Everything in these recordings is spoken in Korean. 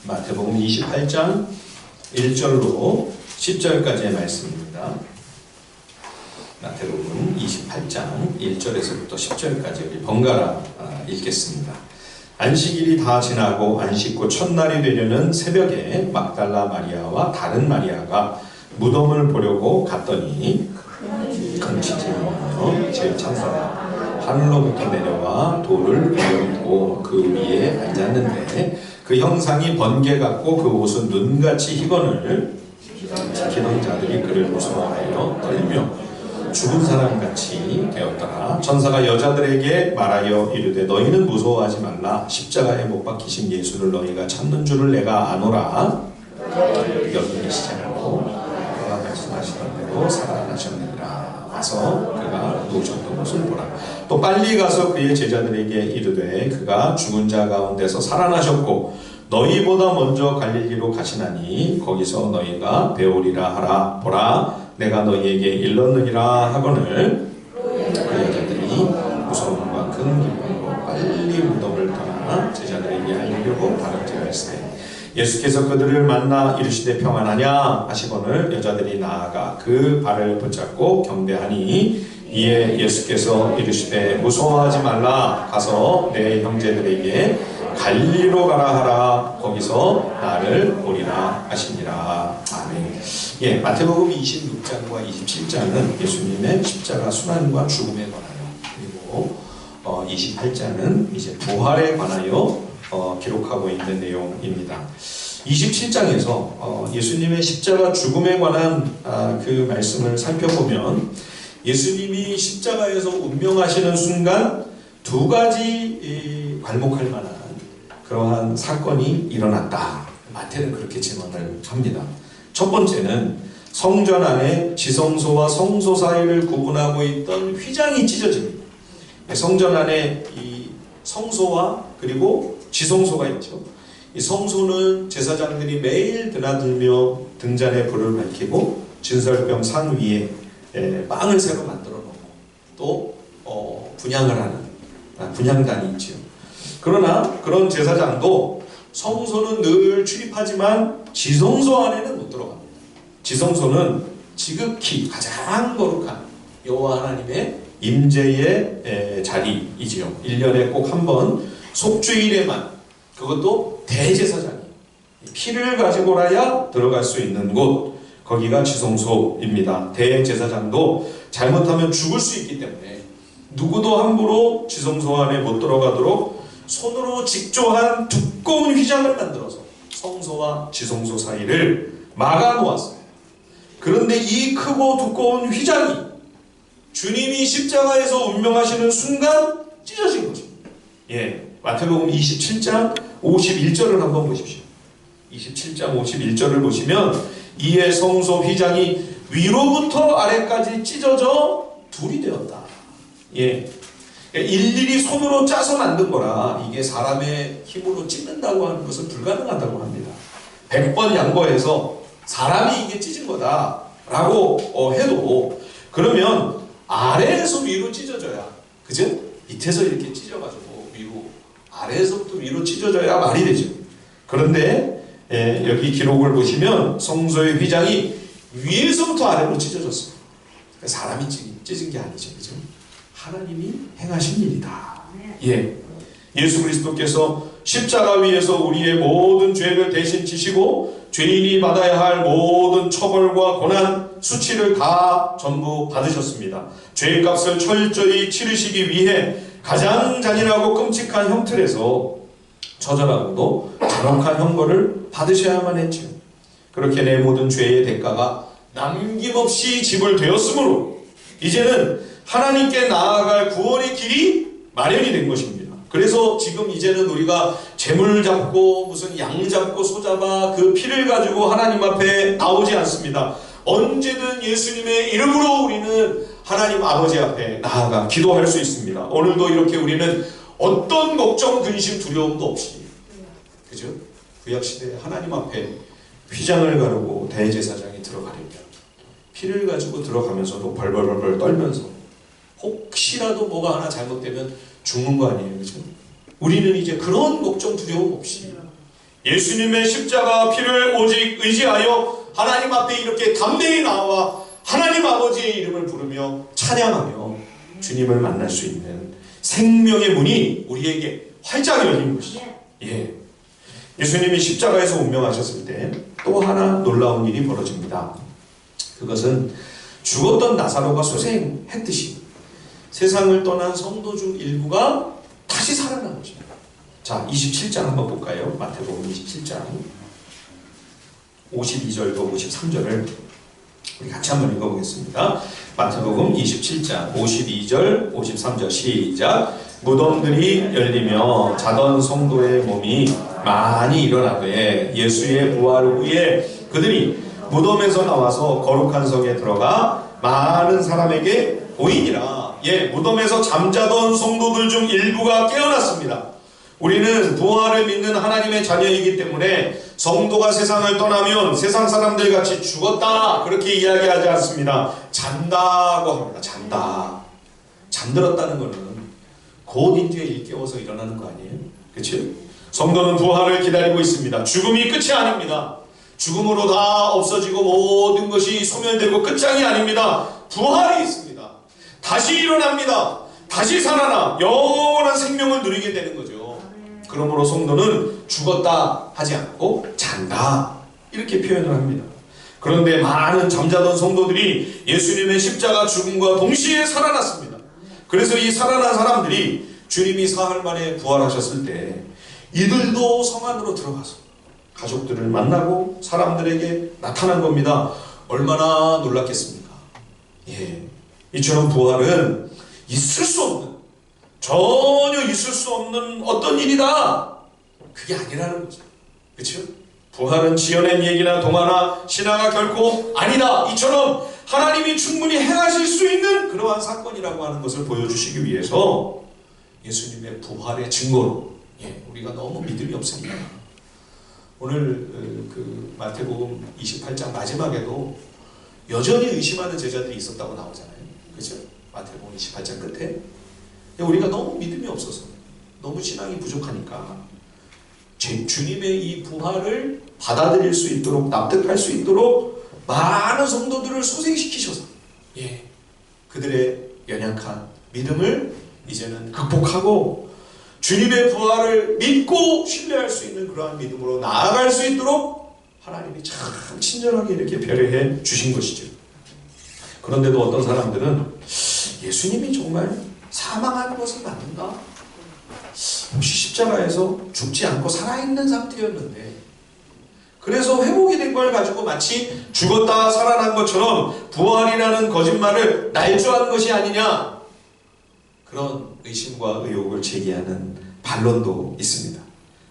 마태복음 28장 1절로 10절까지의 말씀입니다. 마태복음 28장 1절에서부터 10절까지 우리 번갈아 읽겠습니다. 안식일이 다 지나고 안식구 첫날이 되려는 새벽에 막달라 마리아와 다른 마리아가 무덤을 보려고 갔더니 금치질하며 제일 천사가 하늘로부터 내려와 돌을 내려놓고 그 위에 앉았는데 그 형상이 번개 같고 그 옷은 눈같이 희건을 지키던 자들이 그를 무서워하여 떨며 죽은 사람같이 되었더라. 천사가 여자들에게 말하여 이르되 너희는 무서워하지 말라. 십자가에 못 박히신 예수를 너희가 찾는 줄을 내가 아노라. 여기 계시지 않고 그가 말씀하시던 대로 살아나셨느니라. 와서 그가 누우셨던 것을 보라. 또 빨리 가서 그의 제자들에게 이르되 그가 죽은 자 가운데서 살아나셨고 너희보다 먼저 갈릴리로 가시나니 거기서 너희가 배우리라 하라. 보라 내가 너희에게 일렀느니라 하거늘 그 여자들이 무서움과 큰 기쁨으로 빨리 무덤을 떠나 제자들에게 알리려고 다름질하였으되 예수께서 그들을 만나 이르시되 평안하냐 하시거늘 여자들이 나아가 그 발을 붙잡고 경배하니 이에 예수께서 이르시되 무서워하지 말라. 가서 내 형제들에게 갈릴리로 가라 하라. 거기서 나를 보리라 하시니라. 아멘. 예, 마태복음 26장과 27장은 예수님의 십자가 순환과 죽음에 관하여, 그리고 28장은 이제 부활에 관하여 기록하고 있는 내용입니다. 27장에서 예수님의 십자가 죽음에 관한 그 말씀을 살펴보면 예수님이 십자가에서 운명하시는 순간 두 가지 괄목할 만한 그러한 사건이 일어났다. 마태는 그렇게 증언을 합니다. 첫 번째는 성전 안에 지성소와 성소 사이를 구분하고 있던 휘장이 찢어집니다. 성전 안에 이 성소와 그리고 지성소가 있죠. 이 성소는 제사장들이 매일 드나들며 등잔에 불을 밝히고 진설병 상 위에 빵을 새로 만들어 놓고 또 분향을 하는 분향단이 있죠. 그러나 그런 제사장도 성소는 늘 출입하지만 지성소 안에는 못 들어갑니다. 지성소는 지극히 가장 거룩한 여호와 하나님의 임재의 자리이지요. 1년에 꼭 한 번 속주일에만, 그것도 대제사장이 피를 가지고라야 들어갈 수 있는 곳, 거기가 지성소입니다. 대제사장도 잘못하면 죽을 수 있기 때문에 누구도 함부로 지성소 안에 못 들어가도록 손으로 직조한 두꺼운 휘장을 만들어서 성소와 지성소 사이를 막아 놓았어요. 그런데 이 크고 두꺼운 휘장이 주님이 십자가에서 운명하시는 순간 찢어진 것입니다. 예, 마태복음 27장 51절을 한번 보십시오. 27장 51절을 보시면 이에 성소 휘장이 위로부터 아래까지 찢어져 둘이 되었다. 예, 일일이 손으로 짜서 만든 거라 이게 사람의 힘으로 찢는다고 하는 것은 불가능하다고 합니다. 100번 양보해서 사람이 이게 찢은 거다라고 해도 그러면 아래에서 위로 찢어져야, 그죠? 밑에서 이렇게 찢어가지고 위로, 아래에서부터 위로 찢어져야 말이 되죠. 그런데 여기 기록을 보시면 성소의 휘장이 위에서부터 아래로 찢어졌어요. 사람이 찢은 게 아니죠, 그죠? 하나님이 행하신 일이다. 예, 예수 그리스도께서 십자가 위에서 우리의 모든 죄를 대신 지시고 죄인이 받아야 할 모든 처벌과 고난, 수치를 다 전부 받으셨습니다. 죄값을 철저히 치르시기 위해 가장 잔인하고 끔찍한 형틀에서 처절하고도 잔혹한 형벌을 받으셔야만 했죠. 그렇게 내 모든 죄의 대가가 남김없이 지불되었으므로 이제는 하나님께 나아갈 구원의 길이 마련이 된 것입니다. 그래서 지금 이제는 우리가 재물 잡고 무슨 양 잡고 소 잡아 그 피를 가지고 하나님 앞에 나오지 않습니다. 언제든 예수님의 이름으로 우리는 하나님 아버지 앞에 나아가 기도할 수 있습니다. 오늘도 이렇게 우리는 어떤 걱정, 근심, 두려움도 없이, 그죠? 구약시대에 하나님 앞에 휘장을 가르고 대제사장이 들어가려면 피를 가지고 들어가면서도 벌벌벌 떨면서 혹시라도 뭐가 하나 잘못되면 죽는 거 아니에요, 그죠? 우리는 이제 그런 걱정, 두려움 없이 예수님의 십자가 피를 오직 의지하여 하나님 앞에 이렇게 담대히 나와 하나님 아버지의 이름을 부르며 찬양하며 주님을 만날 수 있는 생명의 문이 우리에게 활짝 열린 것이죠. 예. 예수님이 십자가에서 운명하셨을 때 또 하나 놀라운 일이 벌어집니다. 그것은 죽었던 나사로가 소생했듯이 세상을 떠난 성도 중 일부가 다시 살아난 것입니다. 자, 27장 한번 볼까요? 마태복음 27장 52절과 53절을 우리 같이 한번 읽어보겠습니다. 마태복음 27장 52절 53절 시작. 무덤들이 열리며 자던 성도의 몸이 많이 일어나되 예수의 부활 후에 그들이 무덤에서 나와서 거룩한 성에 들어가 많은 사람에게 보이니라. 예, 무덤에서 잠자던 성도들 중 일부가 깨어났습니다. 우리는 부활을 믿는 하나님의 자녀이기 때문에 성도가 세상을 떠나면 세상 사람들 같이 죽었다 그렇게 이야기하지 않습니다. 잔다고 합니다. 잔다. 잠들었다는 것은 곧 이제 일깨워서 일어나는 거 아니에요? 그렇죠? 성도는 부활을 기다리고 있습니다. 죽음이 끝이 아닙니다. 죽음으로 다 없어지고 모든 것이 소멸되고 끝장이 아닙니다. 부활이 있습니다. 다시 일어납니다. 다시 살아나 영원한 생명을 누리게 되는 거죠. 그러므로 성도는 죽었다 하지 않고 잔다 이렇게 표현을 합니다. 그런데 많은 잠자던 성도들이 예수님의 십자가 죽음과 동시에 살아났습니다. 그래서 이 살아난 사람들이 주님이 사흘 만에 부활하셨을 때 이들도 성 안으로 들어가서 가족들을 만나고 사람들에게 나타난 겁니다. 얼마나 놀랐겠습니까? 예, 이처럼 부활은 있을 수 없는, 전혀 있을 수 없는 어떤 일이다. 그게 아니라는 거죠. 그렇죠? 부활은 지어낸 얘기나 동화나 신화가 결코 아니다. 이처럼 하나님이 충분히 행하실 수 있는 그러한 사건이라고 하는 것을 보여주시기 위해서 예수님의 부활의 증거로, 예, 우리가 너무 믿음이 없습니다. 오늘 그 마태복음 28장 마지막에도 여전히 의심하는 제자들이 있었다고 나오잖아요. 그죠? 마태복음 28장 끝에 우리가 너무 믿음이 없어서, 너무 신앙이 부족하니까 주님의 이 부활을 받아들일 수 있도록, 납득할 수 있도록 많은 성도들을 소생시키셔서, 예, 그들의 연약한 믿음을 이제는 극복하고 주님의 부활을 믿고 신뢰할 수 있는 그러한 믿음으로 나아갈 수 있도록 하나님이 참 친절하게 이렇게 배려해 주신 것이죠. 그런데도 어떤 사람들은 예수님이 정말 사망하는 것은 맞는가? 혹시 십자가에서 죽지 않고 살아있는 상태였는데 그래서 회복이 된 걸 가지고 마치 죽었다 살아난 것처럼 부활이라는 거짓말을 날조한 것이 아니냐, 그런 의심과 의혹을 제기하는 반론도 있습니다.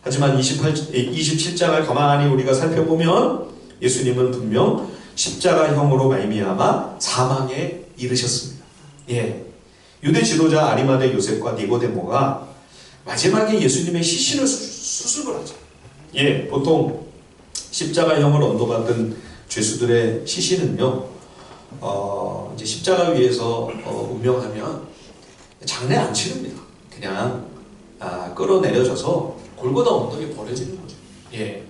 하지만 27장을 가만히 우리가 살펴보면 예수님은 분명 십자가형으로 말미암아 사망에 이르셨습니다. 예, 유대 지도자 아리마대 요셉과 니고데모가 마지막에 예수님의 시신을 수습을 하죠. 예, 보통 십자가형을 언도받은 죄수들의 시신은요, 이제 십자가 위에서 운명하면 장례 안 치릅니다. 그냥 끌어내려져서 골고다 언덕에 버려지는 거죠. 예,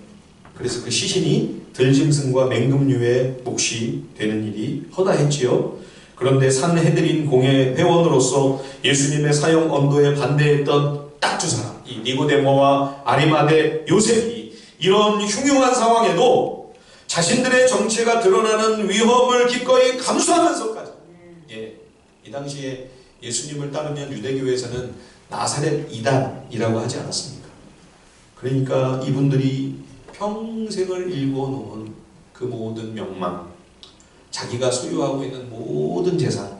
그래서 그 시신이 들짐승과 맹금류의 몫이 되는 일이 허다했지요. 그런데 산헤드린 공회 회원으로서 예수님의 사형 언도에 반대했던 딱 두 사람, 이 니고데모와 아리마대 요셉이 이런 흉흉한 상황에도 자신들의 정체가 드러나는 위험을 기꺼이 감수하면서까지, 예, 이 당시에 예수님을 따르면 유대교에서는 나사렛 이단이라고 하지 않았습니까? 그러니까 이분들이 평생을 일궈놓은 그 모든 명망, 자기가 소유하고 있는 모든 재산,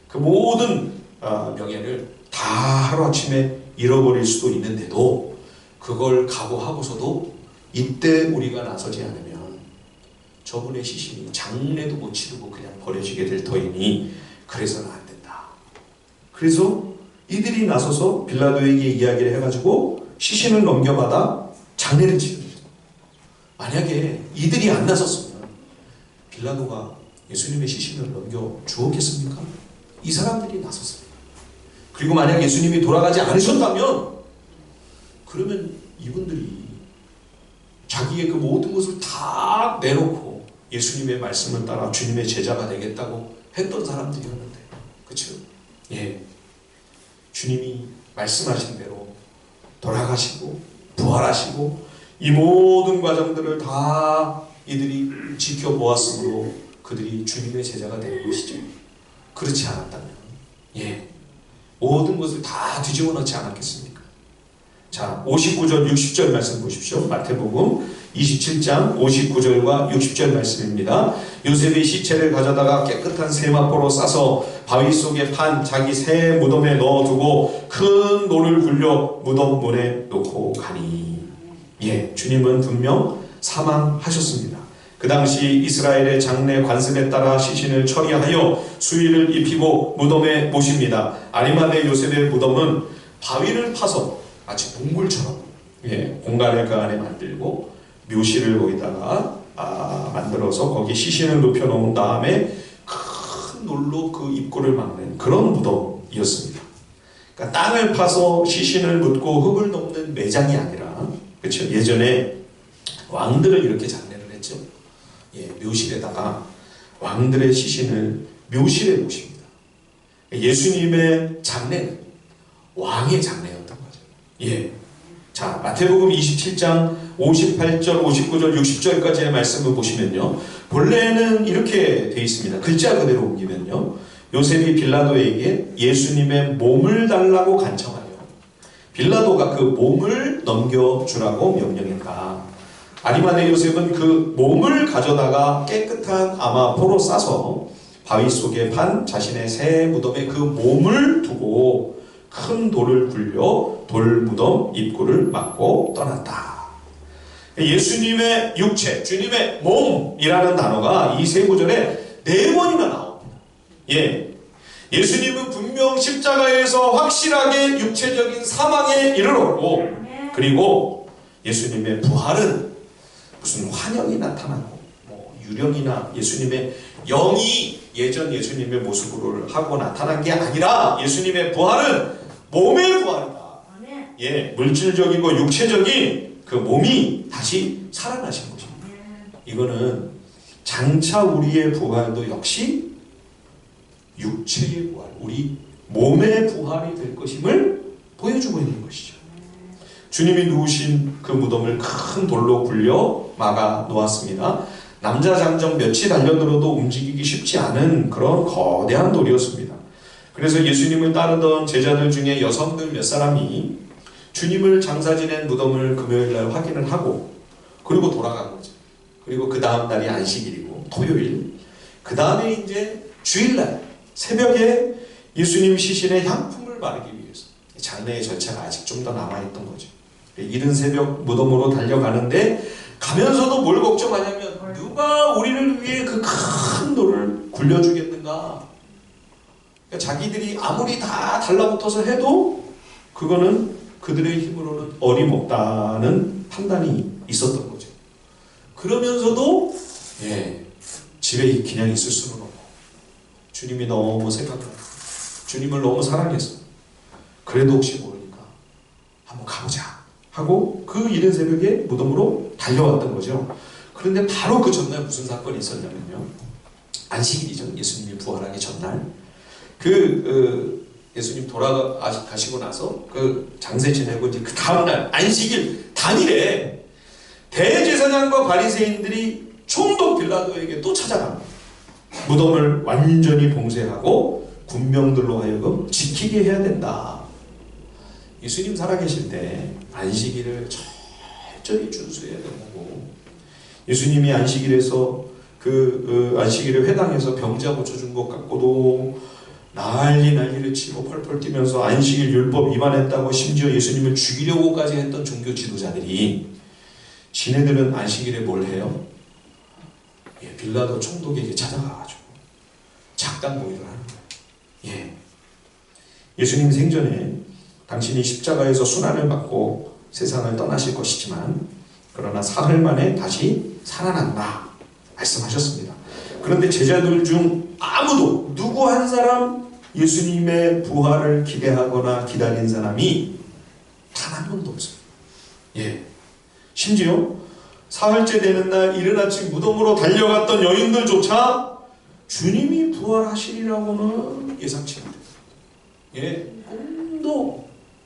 그 모든 명예를 다 하루아침에 잃어버릴 수도 있는데도 그걸 각오하고서도 이때 우리가 나서지 않으면 저분의 시신이 장례도 못 치르고 그냥 버려지게 될 터이니 그래서는 안 된다. 그래서 이들이 나서서 빌라도에게 이야기를 해가지고 시신을 넘겨받아 장례를 치릅니다. 만약에 이들이 안 나섰으면 빌라도가 예수님의 시신을 넘겨 주었겠습니까? 이 사람들이 나섰습니다. 그리고 만약 예수님이 돌아가지 않으셨다면 그러면 이분들이 자기의 그 모든 것을 다 내놓고 예수님의 말씀을 따라 주님의 제자가 되겠다고 했던 사람들이었는데, 그렇죠? 예, 주님이 말씀하신 대로 돌아가시고 부활하시고 이 모든 과정들을 다 이들이 지켜보았으므로 그들이 주님의 제자가 된 것이죠. 그렇지 않았다면, 예, 모든 것을 다 뒤집어 놓지 않았겠습니까? 자, 59절 60절 말씀 보십시오. 마태복음 27장 59절과 60절 말씀입니다. 요셉이 시체를 가져다가 깨끗한 세마포로 싸서 바위 속에 판 자기 새 무덤에 넣어두고 큰 돌을 굴려 무덤 문에 놓고 가니. 예, 주님은 분명 사망하셨습니다. 그 당시 이스라엘의 장례 관습에 따라 시신을 처리하여 수의를 입히고 무덤에 모십니다. 아리마대 요셉의 무덤은 바위를 파서 마치 동굴처럼, 예, 공간을 그 안에 만들고 묘실을 거기다가 만들어서 거기 시신을 눕혀 놓은 다음에 큰 돌로 그 입구를 막는 그런 무덤이었습니다. 그러니까 땅을 파서 시신을 묻고 흙을 넘는 매장이 아니라, 그렇죠? 예전에 왕들을 이렇게 장례를 했죠. 예, 묘실에다가 왕들의 시신을 묘실에 모십니다. 예수님의 장례는 왕의 장례였던 거죠. 예. 자, 마태복음 27장 58절, 59절, 60절까지의 말씀을 보시면요, 본래는 이렇게 되어 있습니다. 글자 그대로 옮기면요, 요셉이 빌라도에게 예수님의 몸을 달라고 간청하여 빌라도가 그 몸을 넘겨주라고 명령했다. 아리마대 요셉은 그 몸을 가져다가 깨끗한 아마포로 싸서 바위 속에 판 자신의 새 무덤에 그 몸을 두고 큰 돌을 굴려 돌무덤 입구를 막고 떠났다. 예수님의 육체, 주님의 몸이라는 단어가 이 세 구절에 4번이나 나옵니다. 예, 예수님은 분명 십자가에서 확실하게 육체적인 사망에 이르렀고, 그리고 예수님의 부활은 무슨 환영이 나타나고 유령이나 예수님의 영이 예전 예수님의 모습을 하고 나타난 게 아니라 예수님의 부활은 몸의 부활이다. 예, 물질적이고 육체적인 그 몸이 다시 살아나신 것입니다. 이거는 장차 우리의 부활도 역시 육체의 부활, 우리 몸의 부활이 될 것임을 보여주고 있는 것이죠. 주님이 누우신 그 무덤을 큰 돌로 굴려 막아 놓았습니다. 남자 장정 몇이 달려들어도 움직이기 쉽지 않은 그런 거대한 돌이었습니다. 그래서 예수님을 따르던 제자들 중에 여성들 몇 사람이 주님을 장사 지낸 무덤을 금요일날 확인을 하고 그리고 돌아간 거죠. 그리고 그 다음 날이 안식일이고 토요일, 그 다음에 이제 주일날 새벽에 예수님 시신에 향품을 바르기 위해서 장례의 절차가 아직 좀 더 남아있던 거죠. 이른 새벽 무덤으로 달려가는데 가면서도 뭘 걱정하냐면 누가 우리를 위해 그 큰 돌을 굴려주겠는가. 그러니까 자기들이 아무리 다 달라붙어서 해도 그거는 그들의 힘으로는 어림없다는 판단이 있었던 거죠. 그러면서도 예, 집에 그냥 있을 수는 없고 주님이 너무 생각하고 주님을 너무 사랑해서 그래도 혹시 모르니까 한번 가보자 하고 그 이른 새벽에 무덤으로 달려왔던 거죠. 그런데 바로 그 전날 무슨 사건이 있었냐면요, 안식일이죠. 예수님이 부활하기 전날 예수님 돌아가시고 나서 그 장세 지내고 이제 그 다음날 안식일 당일에 대제사장과 바리새인들이 총독 빌라도에게 또 찾아갑니다. 무덤을 완전히 봉쇄하고 군병들로 하여금 지키게 해야 된다. 예수님 살아계실 때 안식일을 철저히 준수해야 되는 거고, 예수님이 안식일에서 안식일에 회당에서 병자 고쳐준 것 갖고도 난리를 치고 펄펄 뛰면서 안식일 율법 위반했다고 심지어 예수님을 죽이려고까지 했던 종교 지도자들이 지네들은 안식일에 뭘 해요? 예, 빌라도 총독에게 찾아가가지고 작당 모의를 하는 거예요. 예. 예수님 생전에 당신이 십자가에서 순환을 받고 세상을 떠나실 것이지만 그러나 사흘 만에 다시 살아난다 말씀하셨습니다. 그런데 제자들 중 아무도 누구 한 사람 예수님의 부활을 기대하거나 기다린 사람이 단 한 명도 없어요. 예. 심지어 사흘째 되는 날 이른 아침 무덤으로 달려갔던 여인들조차 주님이 부활하시리라고는 예상치 못했어요. 예,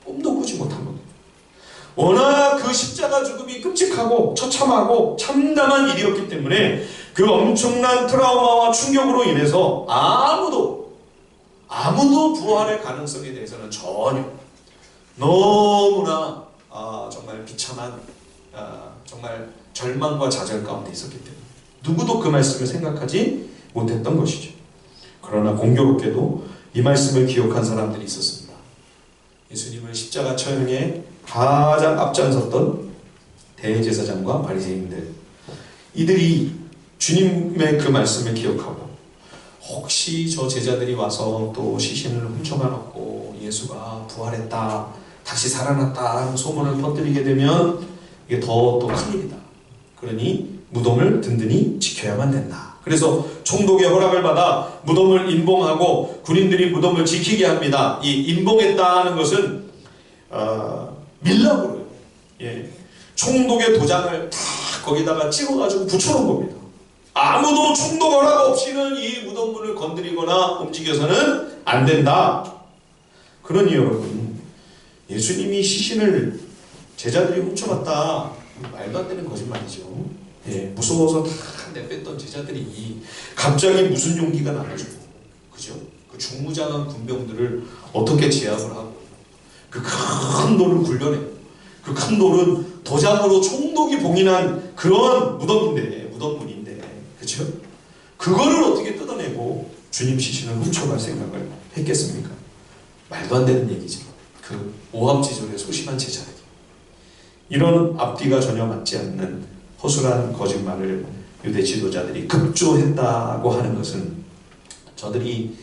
꿈도 꾸지 못한 겁니다. 워낙 그 십자가 죽음이 끔찍하고 처참하고 참담한 일이었기 때문에 그 엄청난 트라우마와 충격으로 인해서 아무도 부활의 가능성에 대해서는 전혀 너무나 정말 비참한 정말 절망과 좌절 가운데 있었기 때문에 누구도 그 말씀을 생각하지 못했던 것이죠. 그러나 공교롭게도 이 말씀을 기억한 사람들이 있었습니다. 예수님을 십자가 처형에 가장 앞장섰던 대제사장과 바리새인들, 이들이 주님의 그 말씀을 기억하고 혹시 저 제자들이 와서 또 시신을 훔쳐가놓고 예수가 부활했다, 다시 살아났다 하는 소문을 퍼뜨리게 되면 이게 더 큰일이다. 그러니 무덤을 든든히 지켜야만 된다. 그래서 총독의 허락을 받아 무덤을 임봉하고 군인들이 무덤을 지키게 합니다. 이 임봉했다 하는 것은 밀랍으로요. 예. 총독의 도장을 다 거기다가 찍어가지고 붙여놓은 겁니다. 아무도 총독 허락 없이는 이 무덤문을 건드리거나 움직여서는 안 된다. 그러니 여러분, 예수님이 시신을 제자들이 훔쳐갔다, 말도 안 되는 거짓말이죠. 예, 무서워서 다 내뺐던 제자들이 갑자기 무슨 용기가 나가지고, 그죠? 그 중무장한 군병들을 어떻게 제압을 하고, 그 큰 돌을 굴려내고, 그 큰 돌은 도장으로 총독이 봉인한 그런 무덤문인데, 그죠? 그거를 어떻게 뜯어내고 주님 시신을 훔쳐갈 생각을 했겠습니까? 말도 안 되는 얘기죠. 그 오합지졸의 소심한 제자들이. 이런 앞뒤가 전혀 맞지 않는 허술한 거짓말을 유대 지도자들이 급조했다고 하는 것은 저들이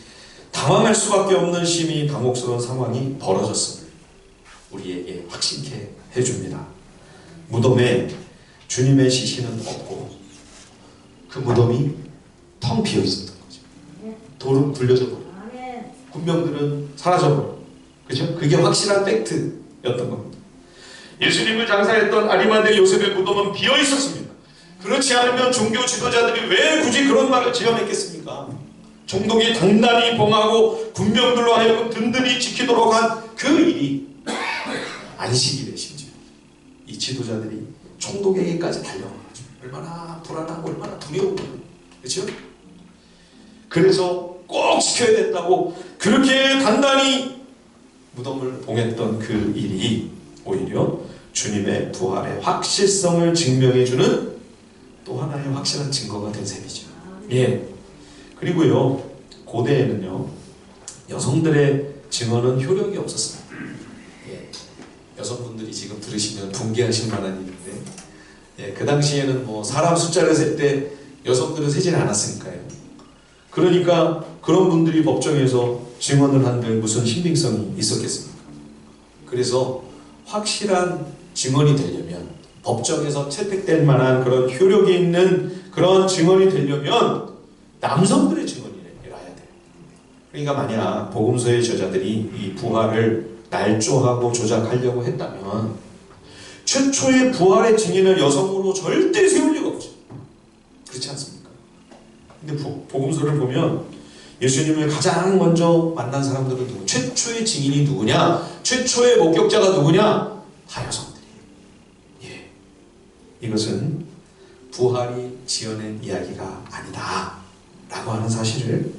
당황할 수밖에 없는 심히 당혹스러운 상황이 벌어졌음을 우리에게 확신케 해줍니다. 무덤에 주님의 시신은 없고 그 무덤이 텅 비어 있었던 거죠. 돌은 굴려져 버려. 군병들은 사라져 버려. 그죠? 그게 확실한 팩트였던 겁니다. 예수님을 장사했던 아리마대 요셉의 무덤은 비어 있었습니다. 그렇지 않으면 종교 지도자들이 왜 굳이 그런 말을 지어냈겠습니까? 총독이 단단히 봉하고 군병들로 하여금 든든히 지키도록 한 그 일이 안식일에 심지어 이 지도자들이 총독에게까지 달려와가지고 얼마나 불안하고 얼마나 두려워. 그렇죠? 그래서 꼭 지켜야 된다고 그렇게 단단히 무덤을 봉했던 그 일이 오히려 주님의 부활의 확실성을 증명해주는 또 하나의 확실한 증거가 된 셈이죠. 예. 그리고요, 고대에는요, 여성들의 증언은 효력이 없었습니다. 예. 여성분들이 지금 들으시면 분개하실 만한 일인데, 예, 그 당시에는 뭐 사람 숫자를 셀 때 여성들은 세지 않았으니까요. 그러니까 그런 분들이 법정에서 증언을 한들 무슨 신빙성이 있었겠습니까? 그래서 확실한 증언이 되려면, 법정에서 채택될 만한 그런 효력이 있는 그런 증언이 되려면 남성들의 증언이 나야 돼요. 그러니까 만약 복음서의 저자들이 이 부활을 날조하고 조작하려고 했다면 최초의 부활의 증인을 여성으로 절대 세울 리가 없죠. 그렇지 않습니까? 근데 복음서를 보면 예수님을 가장 먼저 만난 사람들은 누구? 최초의 증인이 누구냐? 최초의 목격자가 누구냐? 다 여성들이에요. 예. 이것은 부활이 지어낸 이야기가 아니다 라고 하는 사실을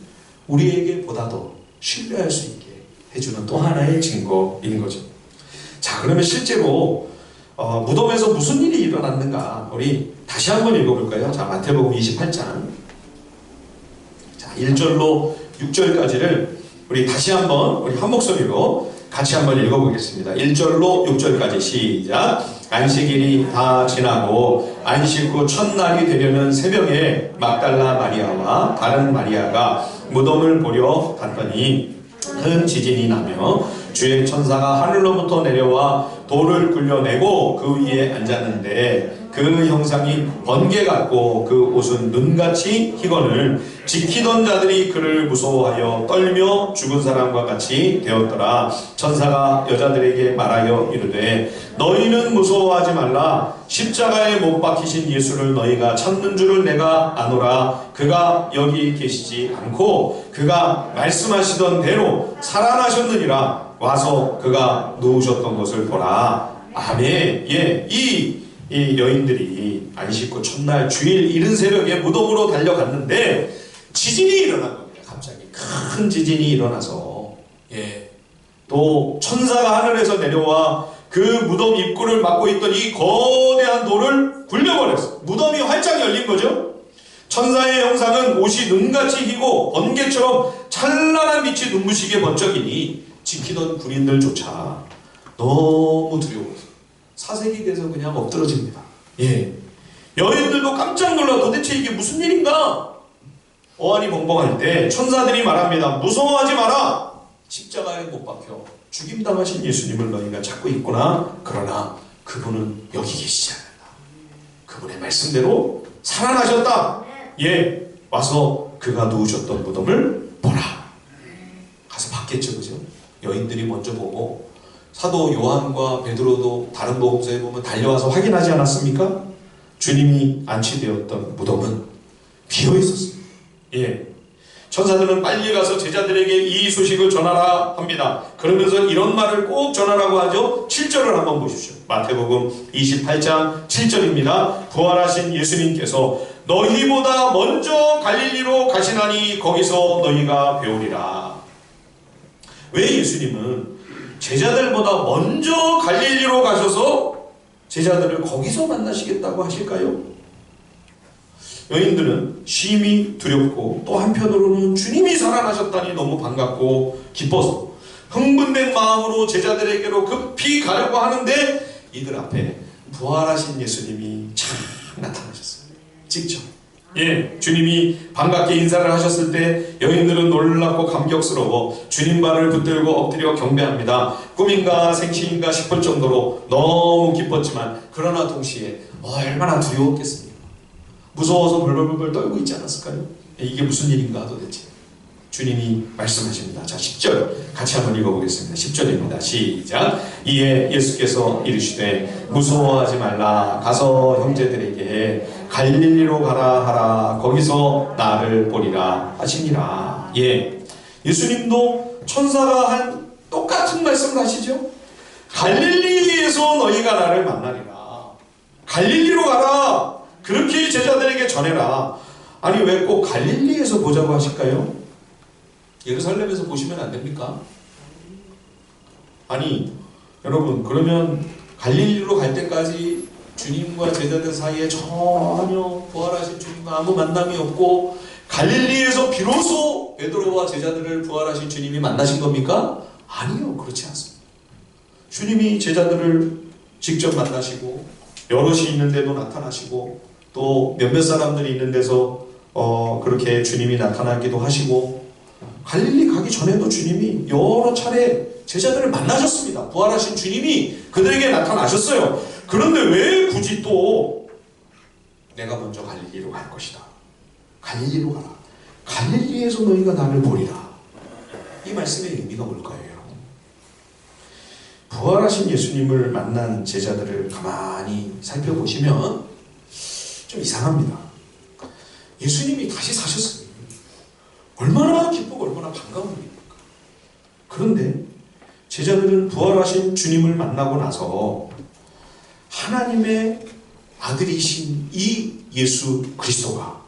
우리에게 보다 더 신뢰할 수 있게 해주는 또 하나의 증거인 거죠. 자, 그러면 실제로 무덤에서 무슨 일이 일어났는가 우리 다시 한번 읽어볼까요? 자, 마태복음 28장 1절로 6절까지를 우리 다시 한번 우리 한 목소리로 같이 한번 읽어보겠습니다. 1절로 6절까지 시작. 안식일이 다 지나고 안식 후 첫날이 되려는 새벽에 막달라 마리아와 다른 마리아가 무덤을 보려 갔더니 큰 지진이 나며 주의 천사가 하늘로부터 내려와 돌을 굴려내고 그 위에 앉았는데 그 형상이 번개 같고 그 옷은 눈같이 희건을 지키던 자들이 그를 무서워하여 떨며 죽은 사람과 같이 되었더라. 천사가 여자들에게 말하여 이르되 너희는 무서워하지 말라. 십자가에 못 박히신 예수를 너희가 찾는 줄을 내가 아노라. 그가 여기 계시지 않고 그가 말씀하시던 대로 살아나셨느니라. 와서 그가 누우셨던 것을 보라. 아멘. 예, 이 여인들이 안식 후 첫날 주일 이른 새벽에 무덤으로 달려갔는데 지진이 일어난 겁니다. 갑자기 큰 지진이 일어나서 또 천사가 하늘에서 내려와 그 무덤 입구를 막고 있던 이 거대한 돌을 굴려버렸어요. 무덤이 활짝 열린 거죠. 천사의 형상은 옷이 눈같이 희고 번개처럼 찬란한 빛이 눈부시게 번쩍이니 지키던 군인들조차 너무 두려워서 사색이 돼서 그냥 엎드러집니다. 여인들도 깜짝 놀라 도대체 이게 무슨 일인가? 어안이 벙벙할 때 천사들이 말합니다. 무서워하지 마라. 십자가에 못 박혀 죽임당하신 예수님을 너희가 찾고 있구나. 그러나 그분은 여기 계시지 않는다. 그분의 말씀대로 살아나셨다. 와서 그가 누우셨던 무덤을 보라. 가서 봤겠죠, 그죠? 여인들이 먼저 보고 사도 요한과 베드로도 다른 복음서에 보면 달려와서 확인하지 않았습니까? 주님이 안치되었던 무덤은 비어 있었습니다. 천사들은 빨리 가서 제자들에게 이 소식을 전하라 합니다. 그러면서 이런 말을 꼭 전하라고 하죠. 7절을 한번 보십시오. 마태복음 28장 7절입니다. 부활하신 예수님께서 너희보다 먼저 갈릴리로 가시나니 거기서 너희가 배우리라. 왜 예수님은 제자들보다 먼저 갈릴리로 가셔서 제자들을 거기서 만나시겠다고 하실까요? 여인들은 심히 두렵고 또 한편으로는 주님이 살아나셨다니 너무 반갑고 기뻐서 흥분된 마음으로 제자들에게로 급히 가려고 하는데 이들 앞에 부활하신 예수님이 참 나타나셨어요. 직접. 주님이 반갑게 인사를 하셨을 때 여인들은 놀랍고 감격스러워 주님 발을 붙들고 엎드려 경배합니다. 꿈인가 생시인가 싶을 정도로 너무 기뻤지만 그러나 동시에 얼마나 두려웠겠습니까? 무서워서 벌벌벌 떨고 있지 않았을까요? 이게 무슨 일인가 도대체. 주님이 말씀하십니다. 자, 10절 같이 한번 읽어보겠습니다. 10절입니다. 시작. 이에 예수께서 이르시되 무서워하지 말라. 가서 형제들에게 갈릴리로 가라 하라. 거기서 나를 보리라 하시니라. 예수님도 천사가 한 똑같은 말씀을 하시죠. 갈릴리에서 너희가 나를 만나리라. 갈릴리로 가라. 그렇게 제자들에게 전해라. 아니 왜 꼭 갈릴리에서 보자고 하실까요? 예루살렘에서 보시면 안 됩니까? 아니 여러분 그러면 갈릴리로 갈 때까지 주님과 제자들 사이에 전혀 부활하신 주님과 아무 만남이 없고 갈릴리에서 비로소 베드로와 제자들을 부활하신 주님이 만나신 겁니까? 아니요, 그렇지 않습니다. 주님이 제자들을 직접 만나시고 여럿이 있는데도 나타나시고 또 몇몇 사람들이 있는 데서 그렇게 주님이 나타나기도 하시고 갈릴리 가기 전에도 주님이 여러 차례 제자들을 만나셨습니다. 부활하신 주님이 그들에게 나타나셨어요. 그런데 왜 굳이 또 내가 먼저 갈릴리로 갈 것이다. 갈릴리로 가라. 갈릴리에서 너희가 나를 보리라. 이 말씀의 의미가 뭘까요, 여러분? 부활하신 예수님을 만난 제자들을 가만히 살펴보시면 좀 이상합니다. 예수님이 다시 사셨어요. 얼마나 기쁘고 얼마나 반가운 일입니까? 그런데 제자들은 부활하신 주님을 만나고 나서 하나님의 아들이신 이 예수 그리스도가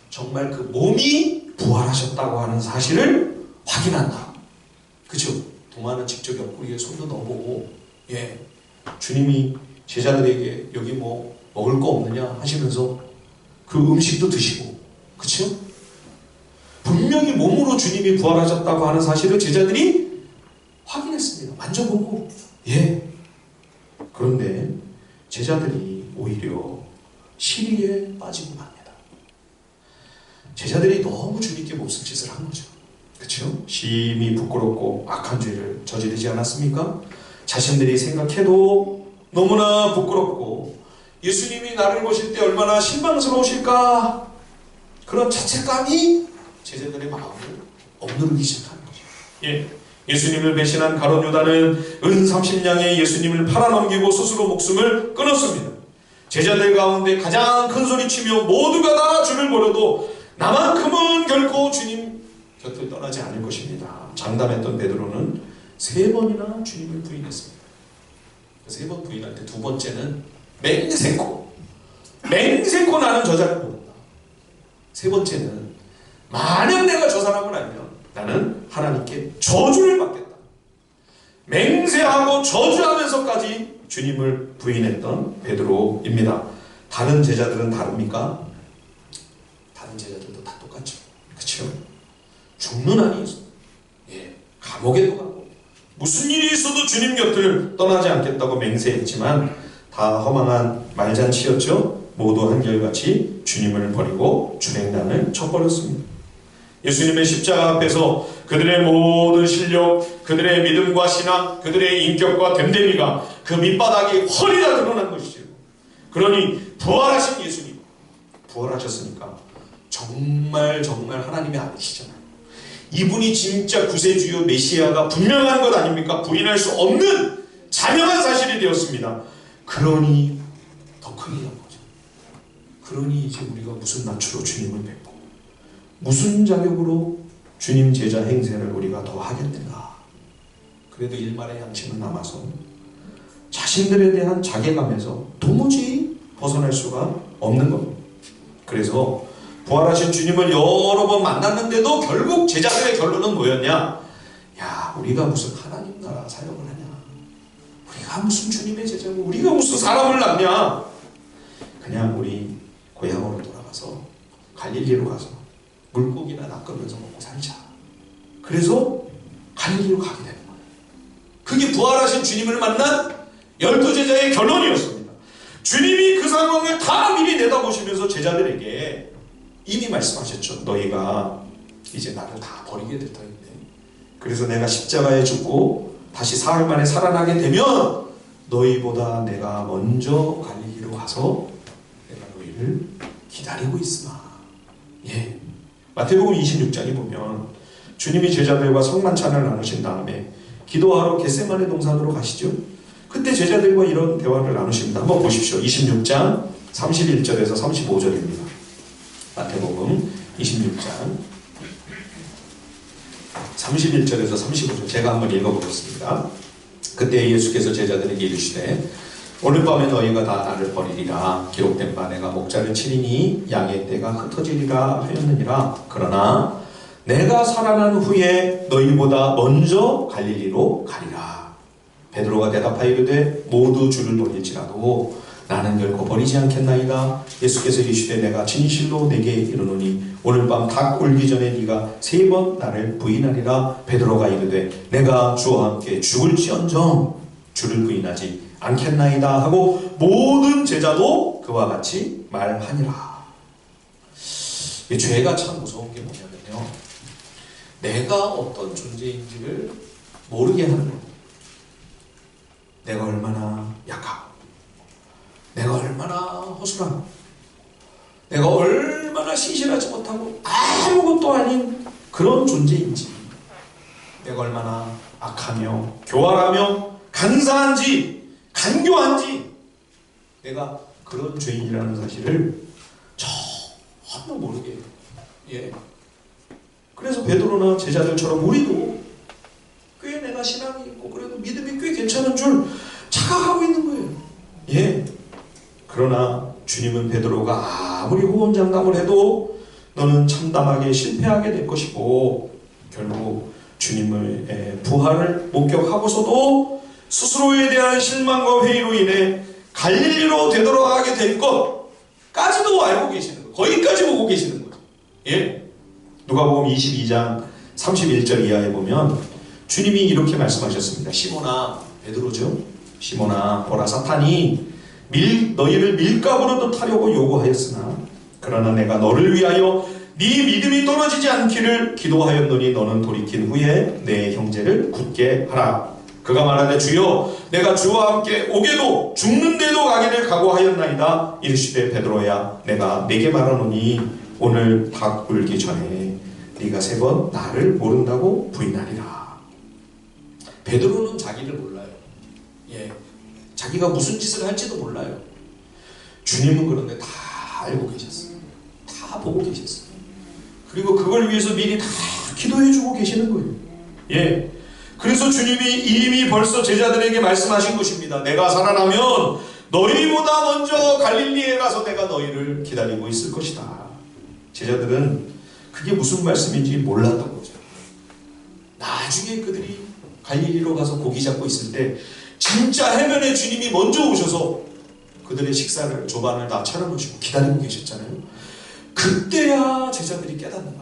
정말 그 몸이 부활하셨다고 하는 사실을 확인한다. 그죠? 동화는 직접 옆구리에 손도 넣어보고 주님이 제자들에게 여기 뭐 먹을 거 없느냐 하시면서 그 음식도 드시고 그쵸? 분명히 몸으로 주님이 부활하셨다고 하는 사실을 제자들이 확인했습니다. 만져보고 그런데 제자들이 오히려 시리에 빠지고 맙니다. 제자들이 너무 주님께 몹쓸 짓을 한 거죠. 그렇죠? 심히 부끄럽고 악한 죄를 저지르지 않았습니까? 자신들이 생각해도 너무나 부끄럽고 예수님이 나를 보실 때 얼마나 실망스러우실까? 그런 자책감이 제자들의 마음을 억누르기 시작하는 거죠. 예수님을 배신한 가룟 유다는 은 30냥에 예수님을 팔아넘기고 스스로 목숨을 끊었습니다. 제자들 가운데 가장 큰 소리치며 모두가 다 주를 버려도 나만큼은 결코 주님 곁을 떠나지 않을 것입니다. 장담했던 베드로는 3번이나 주님을 부인했습니다. 3번 부인할 때 2번째는 맹세코 나는 저 자를 모른다. 3번째는 만약 내가 저 사람을 알면 나는 하나님께 저주를 받겠다. 맹세하고 저주하면서까지 주님을 부인했던 베드로입니다. 다른 제자들은 다릅니까? 다른 제자들도 다 똑같죠. 그렇죠? 죽는 한이 있어. 감옥에도 가고 무슨 일이 있어도 주님 곁을 떠나지 않겠다고 맹세했지만 다 허망한 말잔치였죠. 모두 한결같이 주님을 버리고 주행단을 쳐버렸습니다. 예수님의 십자가 앞에서 그들의 모든 실력, 그들의 믿음과 신앙, 그들의 인격과 됨됨이가 그 밑바닥이 훤히 다 드러난 것이죠. 그러니 부활하신 예수님, 부활하셨으니까 정말 하나님의 아들이시잖아요. 이분이 진짜 구세주요 메시아가 분명한 것 아닙니까? 부인할 수 없는 자명한 사실이 되었습니다. 그러니 더 큰일 난 거죠. 그러니 이제 우리가 무슨 낯으로 주님을 뵙고 무슨 자격으로 주님 제자 행세를 우리가 더 하겠는가. 그래도 일말의 양심은 남아서 자신들에 대한 자괴감에서 도무지 벗어날 수가 없는 겁니다. 그래서 부활하신 주님을 여러 번 만났는데도 결국 제자들의 결론은 뭐였냐? 야, 우리가 무슨 하나님 나라 사역을 하냐? 우리가 무슨 주님의 제자고 우리가 무슨 사람을 낳냐? 그냥 우리 고향으로 돌아가서 갈릴리로 가서 물고기나 낚으면서 먹고 살자. 그래서 갈릴리로 가게 되는 거예요. 그게 부활하신 주님을 만난 12제자의 결론이었습니다. 주님이 그 상황을 다 미리 내다보시면서 제자들에게 이미 말씀하셨죠. 너희가 이제 나를 다 버리게 될 터인데, 그래서 내가 십자가에 죽고 다시 사흘 만에 살아나게 되면 너희보다 내가 먼저 갈릴리로 가서 내가 너희를 기다리고 있으마. 마태복음 26장에 보면 주님이 제자들과 성만찬을 나누신 다음에 기도하러 겟세마네 동산으로 가시죠. 그때 제자들과 이런 대화를 나누십니다. 한번 보십시오. 26장 31절에서 35절입니다. 마태복음 26장 31절에서 35절 제가 한번 읽어보겠습니다. 그때 예수께서 제자들에게 이르시되 오늘 밤에 너희가 다 나를 버리리라. 기록된 바 내가 목자를 치리니 양의 떼가 흩어지리라 하였느니라. 그러나 내가 살아난 후에 너희보다 먼저 갈릴리로 가리라. 베드로가 대답하여 이르되 모두 주를 버릴지라도 나는 결코 버리지 않겠나이다. 예수께서 이르시되 내가 진실로 내게 이르노니 오늘 밤 닭 울기 전에 네가 3번 나를 부인하리라. 베드로가 이르되 내가 주와 함께 죽을지언정 주를 부인하지 않겠나이다 하고 모든 제자도 그와 같이 말하니라. 이 죄가 참 무서운 게 뭐냐면요, 내가 어떤 존재인지를 모르게 하는 거예요. 내가 얼마나 약하고 내가 얼마나 허술하고 내가 얼마나 신실하지 못하고 아무것도 아닌 그런 존재인지, 내가 얼마나 악하며 교활하며 간사한지 간교한지, 내가 그런 죄인이라는 사실을 전혀 모르게 해요. 그래서 베드로나 제자들처럼 우리도 꽤 내가 신앙이 있고 그래도 믿음이 꽤 괜찮은 줄 착각하고 있는 거예요. 그러나 주님은 베드로가 아무리 호언장담을 해도 너는 참담하게 실패하게 될 것이고 결국 주님의 부활을 목격하고서도 스스로에 대한 실망과 회의로 인해 갈릴리로 되돌아가게 될 것까지도 알고 계시는 거예요. 거기까지 보고 계시는 거죠. 누가복음 22장 31절 이하에 보면 주님이 이렇게 말씀하셨습니다. 시몬아, 베드로죠. 시몬아, 보라, 사탄이 너희를 밀가부로 타려고 요구하였으나 그러나 내가 너를 위하여 네 믿음이 떨어지지 않기를 기도하였노니 너는 돌이킨 후에 내 형제를 굳게 하라. 그가 말하되 주여 내가 주와 함께 오게도 죽는데도 가기를 각오하였나이다. 이르시되 베드로야 내가 네게 말하노니 오늘 닭 울기 전에 네가 3번 나를 모른다고 부인하리라. 베드로는 자기를 몰라요. 자기가 무슨 짓을 할지도 몰라요. 주님은 그런데 다 알고 계셨어요. 다 보고 계셨어요. 그리고 그걸 위해서 미리 다 기도해주고 계시는 거예요. 그래서 주님이 이미 벌써 제자들에게 말씀하신 것입니다. 내가 살아나면 너희보다 먼저 갈릴리에 가서 내가 너희를 기다리고 있을 것이다. 제자들은 그게 무슨 말씀인지 몰랐던 거죠. 나중에 그들이 갈릴리로 가서 고기 잡고 있을 때 진짜 해변에 주님이 먼저 오셔서 그들의 식사를 조반을 다 차려놓으시고 기다리고 계셨잖아요. 그때야 제자들이 깨닫는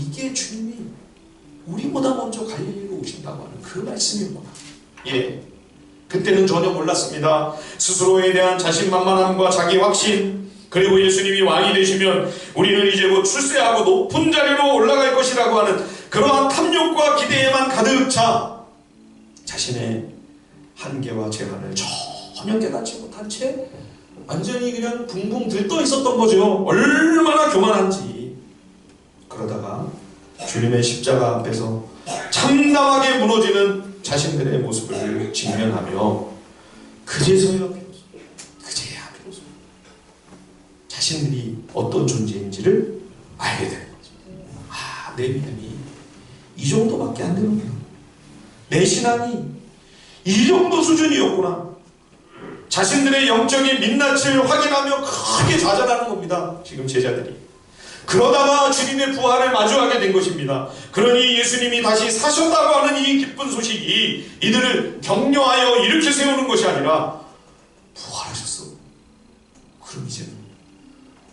이게 주님이 우리보다 먼저 갈릴리로 오신다고 하는 그 말씀이구나. 그때는 전혀 몰랐습니다. 스스로에 대한 자신만만함과 자기 확신, 그리고 예수님이 왕이 되시면 우리는 이제 곧 출세하고 높은 자리로 올라갈 것이라고 하는 그러한 탐욕과 기대에만 가득 차 자신의 한계와 제한을 전혀 깨닫지 못한 채 완전히 그냥 붕붕 들떠 있었던 거죠. 얼마나 교만한지. 그러다가 주님의 십자가 앞에서 참담하게 무너지는 자신들의 모습을 직면하며 그제야 비로소 자신들이 어떤 존재인지를 알게 되는 거죠. 내 믿음이 이 정도밖에 안 되는구나. 내 신앙이 이 정도 수준이었구나. 자신들의 영적인 민낯을 확인하며 크게 좌절하는 겁니다. 지금 제자들이. 그러다가 주님의 부활을 마주하게 된 것입니다. 그러니 예수님이 다시 사셨다고 하는 이 기쁜 소식이 이들을 격려하여 일으켜 세우는 것이 아니라 부활하셨어. 그럼 이제는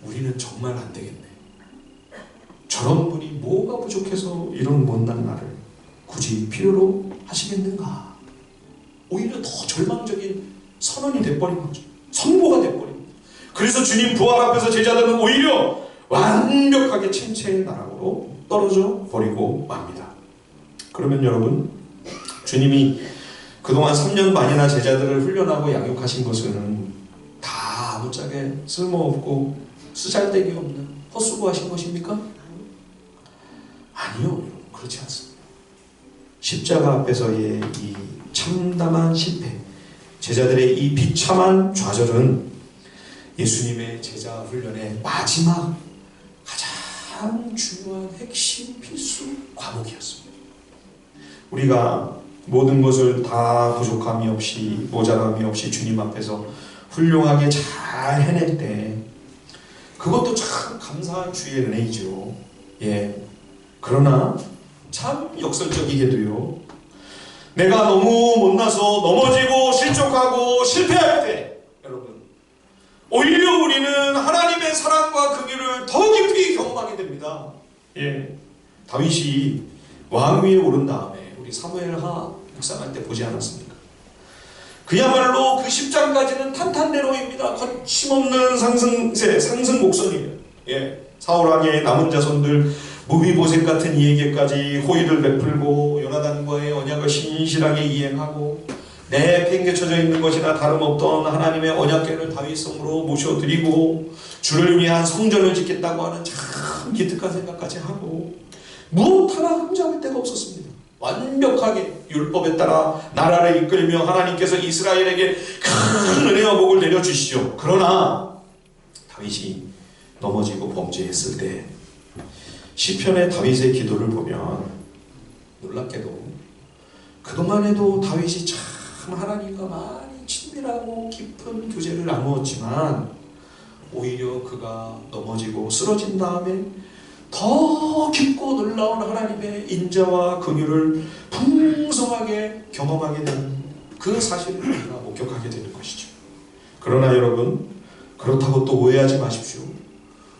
우리는 정말 안 되겠네. 저런 분이 뭐가 부족해서 이런 못난 나를 굳이 필요로 하시겠는가. 오히려 더 절망적인 선언이 돼버린 거죠. 선고가 돼버린 거죠. 그래서 주님 부활 앞에서 제자들은 오히려 완벽하게 침체의 나락으로 떨어져 버리고 맙니다. 그러면 여러분, 주님이 그동안 3년 반이나 제자들을 훈련하고 양육하신 것은 다 아무짝에 쓸모없고 쓰잘데기 없는 헛수고하신 것입니까? 아니요, 그렇지 않습니다. 십자가 앞에서의 이 참담한 실패, 제자들의 이 비참한 좌절은 예수님의 제자 훈련의 마지막 가장 중요한 핵심 필수 과목이었습니다. 우리가 모든 것을 다 부족함이 없이 모자람이 없이 주님 앞에서 훌륭하게 잘 해낼 때 그것도 참 감사한 주의 은혜이죠. 그러나 참 역설적이게도요, 내가 너무 못나서 넘어지고 실족하고 실패할 때 여러분, 오히려 우리는 하나님의 사랑과 긍휼을 더 깊이 경험하게 됩니다. 다윗이 왕 위에 오른 다음에 우리 사무엘하 묵상할 때 보지 않았습니까? 그야말로 그 10장까지는 탄탄대로입니다. 거침없는 상승 곡선이에요. 사울 왕의 남은 자손들 무비보셋 같은 이에게까지 호의를 베풀고 요나단과의 언약을 신실하게 이행하고 내팽개쳐져 있는 것이나 다름없던 하나님의 언약궤를 다윗성으로 모셔드리고 주를 위한 성전을 짓겠다고 하는 참 기특한 생각까지 하고 무엇 하나 흠잡을 데가 없었습니다. 완벽하게 율법에 따라 나라를 이끌며 하나님께서 이스라엘에게 큰 은혜와 복을 내려주시죠. 그러나 다윗이 넘어지고 범죄했을 때 시편의 다윗의 기도를 보면 놀랍게도 그동안에도 다윗이 참 하나님과 많이 친밀하고 깊은 교제를 나누었지만 오히려 그가 넘어지고 쓰러진 다음에 더 깊고 놀라운 하나님의 인자와 긍휼을 풍성하게 경험하게 되는 그 사실을 우리가 목격하게 되는 것이죠. 그러나 여러분, 그렇다고 또 오해하지 마십시오.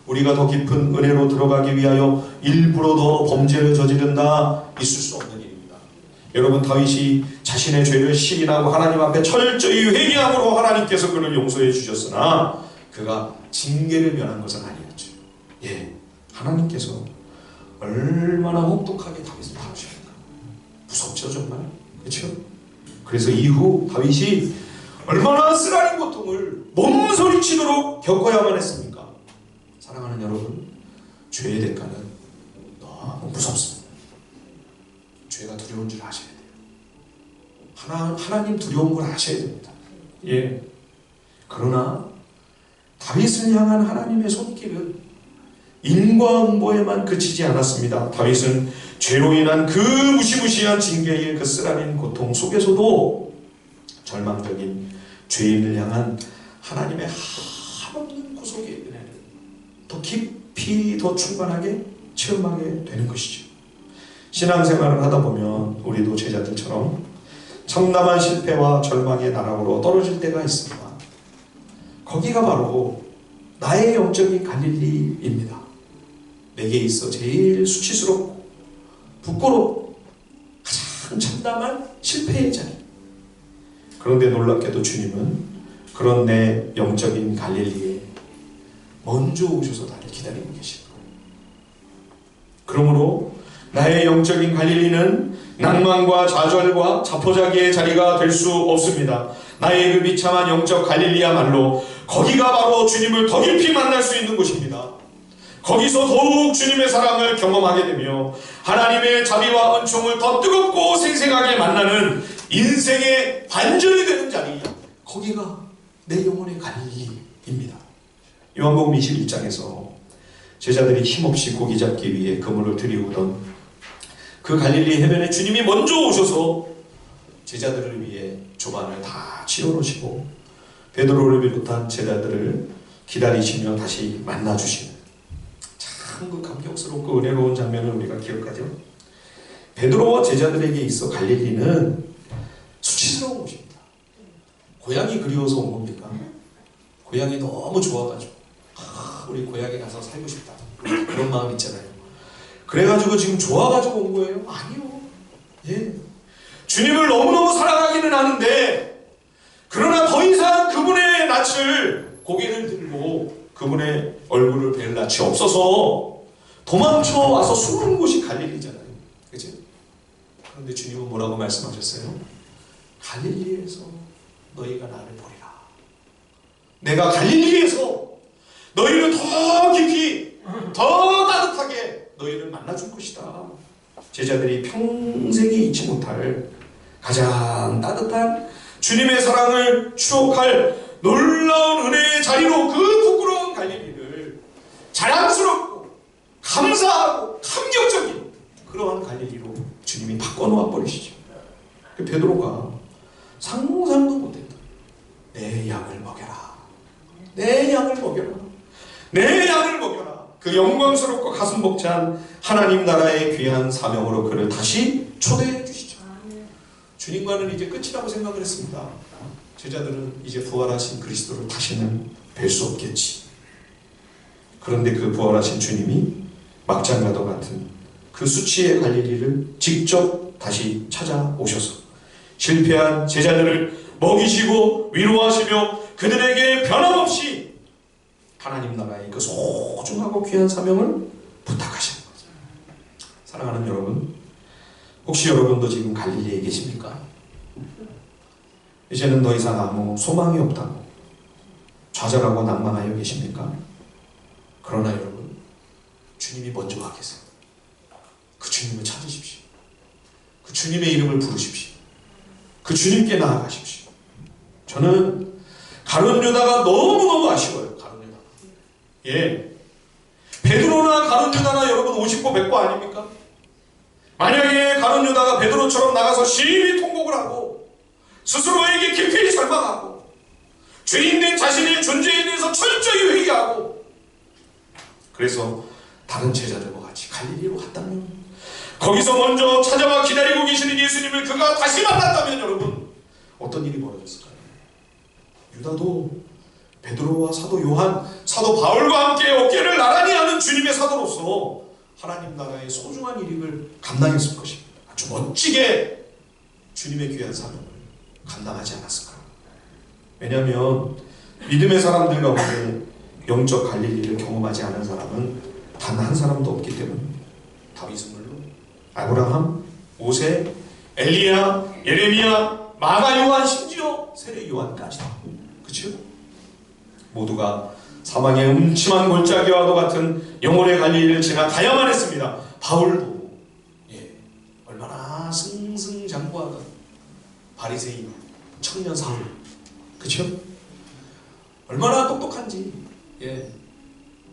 우리가 더 깊은 은혜로 들어가기 위하여 일부러 더 범죄를 저지른다, 있을 수 없는 일입니다. 여러분, 다윗이 자신의 죄를 시인하고 하나님 앞에 철저히 회개함으로 하나님께서 그를 용서해 주셨으나 그가 징계를 면한 것은 아니었죠. 하나님께서 얼마나 혹독하게 다윗을 다루십니까? 무섭죠, 정말. 그렇죠? 그래서 이후 다윗이 얼마나 쓰라린 고통을 몸소리치도록 겪어야만 했습니까? 사랑하는 여러분, 죄의 대가는 너무 무섭습니다. 죄가 두려운 줄 아셔야 돼요. 하나님 두려운 걸 아셔야 됩니다. 예. 그러나 다윗을 향한 하나님의 손길은 인과응보에만 그치지 않았습니다. 다윗은 죄로 인한 그 무시무시한 징계의 그 쓰라린 고통 속에서도 절망적인 죄인을 향한 하나님의 한없는 구속의 은혜를 더 깊이 더 충만하게 체험하게 되는 것이죠. 신앙생활을 하다 보면 우리도 제자들처럼 참담한 실패와 절망의 나락으로 떨어질 때가 있습니다. 거기가 바로 나의 영적인 갈릴리입니다. 내게 있어 제일 수치스럽고 부끄럽고 가장 참담한 실패의 자리. 그런데 놀랍게도 주님은 그런 내 영적인 갈릴리에 먼저 오셔서 나를 기다리고 계신 거예요. 그러므로 나의 영적인 갈릴리는 낭만과 좌절과 자포자기의 자리가 될 수 없습니다. 나의 그 비참한 영적 갈릴리야말로 거기가 바로 주님을 더 깊이 만날 수 있는 곳입니다. 거기서 더욱 주님의 사랑을 경험하게 되며 하나님의 자비와 은총을 더 뜨겁고 생생하게 만나는 인생의 반전이 되는 자리, 거기가 내 영혼의 갈릴리입니다. 요한복음 21장에서 제자들이 힘없이 고기 잡기 위해 그물을 들이우던 그 갈릴리 해변에 주님이 먼저 오셔서 제자들을 위해 조반을 다 치워놓으시고 베드로를 비롯한 제자들을 기다리시며 다시 만나주시는 참 그 감격스럽고 은혜로운 장면을 우리가 기억하죠. 베드로와 제자들에게 있어 갈릴리는 수치스러운 곳입니다. 고향이 그리워서 온 겁니까? 고향이 너무 좋아가지고 우리 고향에 가서 살고 싶다 그런 마음 있잖아요. 그래가지고 지금 좋아가지고 온 거예요? 아니요. 예. 주님을 너무너무 사랑하기는 하는데 그러나 더 이상 그분의 낯을 고개를 들고 그분의 얼굴을 뵐 낯이 없어서 도망쳐 와서 숨은 곳이 갈릴리잖아요. 그치? 그런데 주님은 뭐라고 말씀하셨어요? 갈릴리에서 너희가 나를 보리라. 내가 갈릴리에서 너희를 더 깊이 더 따뜻하게 너희를 만나줄 것이다. 제자들이 평생에 잊지 못할 가장 따뜻한 주님의 사랑을 추억할 놀라운 은혜의 자리로 그 부끄러운 갈릴리를 자랑스럽고 감사하고 감격적인 그러한 갈릴리로 주님이 바꿔놓아 버리시죠. 베드로가 상상도 못했다. 내 양을 먹여라. 내 양을 먹여라. 내 양을 먹여라. 그 영광스럽고 가슴 벅찬 하나님 나라의 귀한 사명으로 그를 다시 초대해 주시죠. 주님과는 이제 끝이라고 생각을 했습니다. 제자들은 이제 부활하신 그리스도를 다시는 뵐 수 없겠지. 그런데 그 부활하신 주님이 막장과도 같은 그 수치의 갈릴리를 직접 다시 찾아오셔서 실패한 제자들을 먹이시고 위로하시며 그들에게 변함없이 하나님 나라의 그 소중하고 귀한 사명을 부탁하시는 거죠. 사랑하는 여러분, 혹시 여러분도 지금 갈릴리에 계십니까? 이제는 더 이상 아무 소망이 없다고 좌절하고 낭만하여 계십니까? 그러나 여러분, 주님이 먼저 와 계세요. 그 주님을 찾으십시오. 그 주님의 이름을 부르십시오. 그 주님께 나아가십시오. 저는 가룟 유다가 너무너무 아쉬워요. 가룟 유다. 예. 베드로나 가룟 유다나 여러분 50고 100고 아닙니까? 만약에 가룟 유다가 베드로처럼 나가서 심히 통곡을 하고 스스로에게 깊이 절망하고 죄인된 자신의 존재에 대해서 철저히 회개하고 그래서 다른 제자들과 같이 갈릴리로 갔다면 거기서 먼저 찾아와 기다리고 계시는 예수님을 그가 다시 만났다면 여러분 어떤 일이 벌어졌을까요? 유다도 베드로와 사도 요한, 사도 바울과 함께 어깨를 나란히 하는 주님의 사도로서 하나님 나라의 소중한 일임을 감당했을 것입니다. 아주 멋지게 주님의 귀한 사명을 감당하지 않았을까. 왜냐하면 믿음의 사람들 가운데 영적 갈릴리를 경험하지 않은 사람은 단 한 사람도 없기 때문입니다. 다윗은 물론 아브라함, 모세, 엘리야, 예레미야, 마가 요한, 심지어 세례 요한까지도. 그렇죠? 모두가 사망의 음침한 골짜기와도 같은 영혼의 갈릴리를 지나 가야만 했습니다. 바울도 얼마나 승승장구하던 바리새인 청년 사울, 그렇죠? 얼마나 똑똑한지,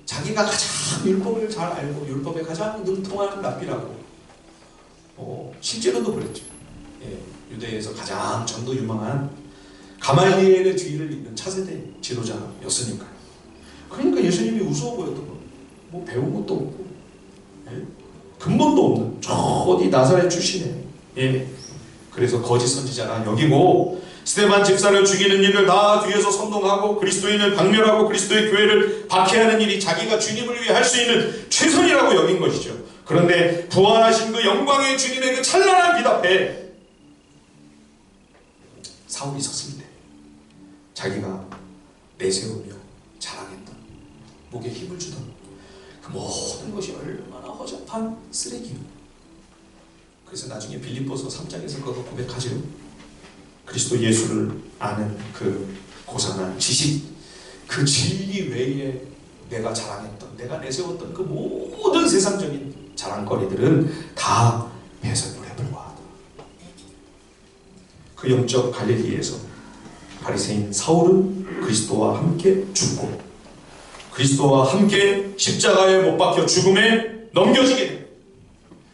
자기가 가장 율법을 잘 알고 율법에 가장 능통한 랍비라고, 실제로도 그랬죠. 유대에서 가장 전도 유망한 가말리엘의 뒤를 잇는 차세대 지도자였으니까요. 그러니까 예수님이 우스워 보였던 거, 뭐 배운 것도 없고, 근본도 없는 저 어디 나사렛 출신이에요. 그래서 거짓 선지자라 여기고, 스데반 집사를 죽이는 일을 다 뒤에서 선동하고 그리스도인을 박멸하고 그리스도의 교회를 박해하는 일이 자기가 주님을 위해 할 수 있는 최선이라고 여긴 것이죠. 그런데 부활하신 그 영광의 주님의 그 찬란한 빛 앞에 사울이 섰을 때 자기가 내세우며 자랑했던, 목에 힘을 주던 그 모든 것이 얼마나 허접한 쓰레기요. 그래서 나중에 빌립보서 3장에서 그거 고백하죠. 그리스도 예수를 아는 그 고상한 지식, 그 진리 외에 내가 자랑했던, 내가 내세웠던 그 모든 세상적인 자랑거리들은 다 배설물에 불과하다. 그 영적 갈릴리에서 바리새인 사울은 그리스도와 함께 죽고 그리스도와 함께 십자가에 못 박혀 죽음에 넘겨지게 됩니다.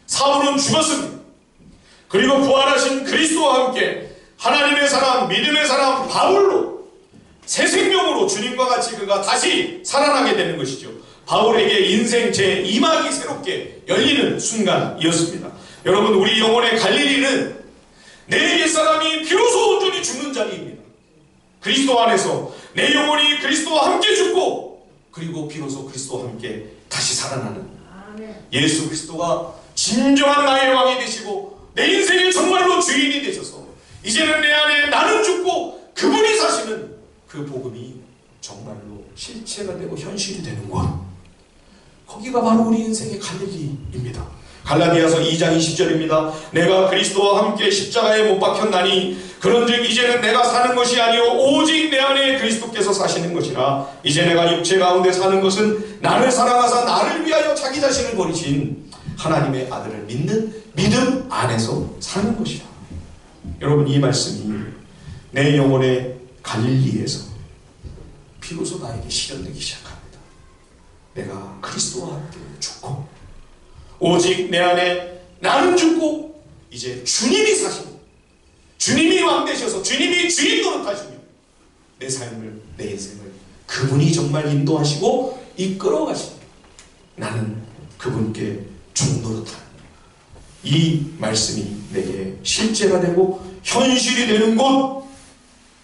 사울은 죽었습니다. 그리고 부활하신 그리스도와 함께 하나님의 사람, 믿음의 사람 바울로 새 생명으로 주님과 같이 그가 다시 살아나게 되는 것이죠. 바울에게 인생 제2막이 새롭게 열리는 순간이었습니다. 여러분, 우리 영혼의 갈릴리는 내 옛사람이 비로소 온전히 죽는 자리입니다. 그리스도 안에서 내 영혼이 그리스도와 함께 죽고 그리고 비로소 그리스도와 함께 다시 살아나는, 예수 그리스도가 진정한 나의 왕이 되시고 내 인생의 정말로 주인이 되셔서 이제는 내 안에 나는 죽고 그분이 사시는 그 복음이 정말로 실체가 되고 현실이 되는 곳, 거기가 바로 우리 인생의 갈릴리입니다. 갈라디아서 2장 20절입니다. 내가 그리스도와 함께 십자가에 못 박혔나니 그런즉 이제는 내가 사는 것이 아니요 오직 내 안에 그리스도께서 사시는 것이라. 이제 내가 육체 가운데 사는 것은 나를 사랑하사 나를 위하여 자기 자신을 버리신 하나님의 아들을 믿는 믿음 안에서 사는 것이라. 여러분, 이 말씀이 내 영혼의 갈릴리에서 비로소 나에게 실현되기 시작합니다. 내가 그리스도와 함께 죽고 오직 내 안에 나는 죽고 이제 주님이 사십니다. 주님이 왕 되셔서 주님이 주인 노릇하시며 내 삶을, 내 인생을 그분이 정말 인도하시고 이끌어 가십니다. 나는 그분께 종노릇하는 이 말씀이 내게 실제가 되고 현실이 되는 곳,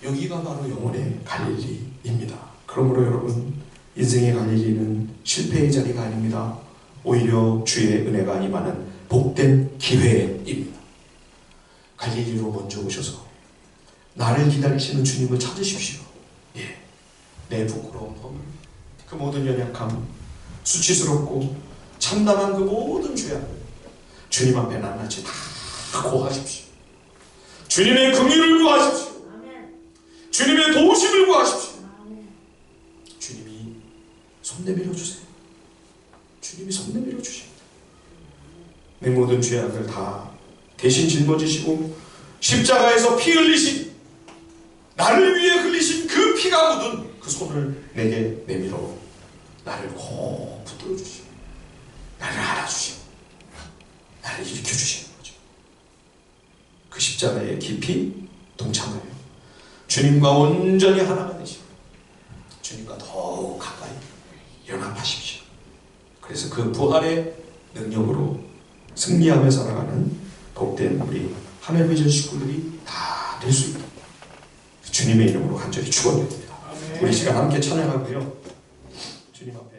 여기가 바로 영혼의 갈릴리입니다. 그러므로 여러분, 인생의 갈릴리는 실패의 자리가 아닙니다. 오히려 주의 은혜가 임하는 복된 기회입니다. 갈릴리로 먼저 오셔서 나를 기다리시는 주님을 찾으십시오. 내 부끄러운 허물, 그 모든 연약함, 수치스럽고 참담한 그 모든 죄악을 주님 앞에 낱낱이 다 고하십시오. 주님의 긍휼을 구하십시오. 주님의 도우심을 구하십시오. 주님이 손 내밀어 주세요. 주님이 손 내밀어 주십니다. 내 모든 죄악을 다 대신 짊어지시고 십자가에서 피 흘리신, 나를 위해 흘리신 그 피가 묻은 그 손을 내게 내밀어 나를 꼭 붙들어 주시고 나를 알아주시고 나를 일으켜 주시는 거죠. 그 십자가의 깊이 동참하여 주님과 온전히 하나가 되시고 주님과 더욱 가까이 연합하십시오. 그래서 그 부활의 능력으로 승리하며 살아가는 복된 우리 하멜비전 식구들이 다 될 수 있도록 주님의 이름으로 간절히 축원드립니다. 우리 시간 함께 찬양하고요. 주님 앞에